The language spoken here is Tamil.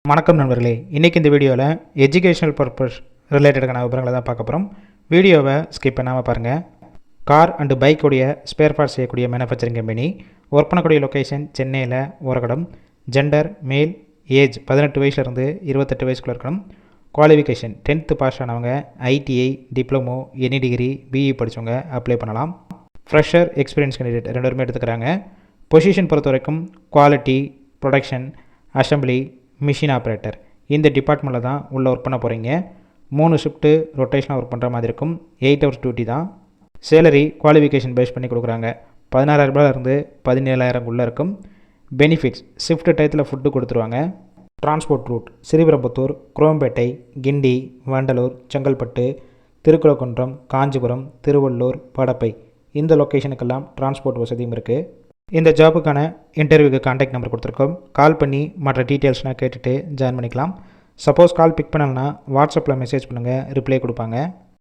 வணக்கம் நண்பர்களே, இன்றைக்கி இந்த வீடியோவில் எஜுகேஷனல் பர்பஸ் ரிலேட்டடான விவரங்களை தான் பார்க்க போகிறோம். வீடியோவை ஸ்கிப் பண்ணாமல் பாருங்கள். கார் அண்டு பைக்குடைய ஸ்பேர் பார்ட்ஸ் செய்யக்கூடிய மேனுஃபேக்சரிங் கம்பெனி. ஒர்க் பண்ணக்கூடிய லொக்கேஷன் சென்னையில் ஓரகடம். ஜெண்டர் மேல். ஏஜ் 18 வயசுலேருந்து 28 வயசுக்குள்ளே இருக்கணும். குவாலிஃபிகேஷன் 10th பாஸ் ஆனவங்க, ITI, diploma, any degree, BE படித்தவங்க அப்ளை பண்ணலாம். ஃப்ரெஷர், எக்ஸ்பீரியன்ஸ் கேண்டிடேட் 2 பேருமே எடுத்துக்கிறாங்க. பொசிஷன் பொறுத்த வரைக்கும் quality, production, assembly, machine operator இந்த டிபார்ட்மெண்ட்டில் தான் உள்ளே ஒர்க் பண்ண போகிறீங்க. 3 ஷிஃப்ட்டு ரொட்டேஷனாக ஒர்க் பண்ணுற மாதிரி இருக்கும். 8 hours டியூட்டி தான். சேலரி குவாலிஃபிகேஷன் பேஸ் பண்ணி கொடுக்குறாங்க. 16,000 17,000 இருக்கும். பெனிஃபிட்ஸ் ஷிஃப்ட் டயத்தில் ஃபுட்டு கொடுத்துருவாங்க. டிரான்ஸ்போர்ட் ரூட் ஸ்ரீபெரும்புத்தூர், குரோம்பேட்டை, கிண்டி, வண்டலூர், செங்கல்பட்டு, திருக்குளக்குன்றம், காஞ்சிபுரம், திருவள்ளூர், படப்பை இந்த லொக்கேஷனுக்கெல்லாம் டிரான்ஸ்போர்ட் வசதியும் இருக்குது. இந்த ஜாபுக்கான இன்டர்வியூக்கு கான்டாக்ட் நம்பர் கொடுத்துருக்கோம். கால் பண்ணி மற்ற டீட்டெயில்ஸ்னால் கேட்டுட்டு ஜாயின் பண்ணிக்கலாம். சப்போஸ் கால் பிக் பண்ணலன்னா வாட்ஸ்அப்பில் மெசேஜ் பண்ணுங்கள், ரிப்ளை கொடுப்பாங்க.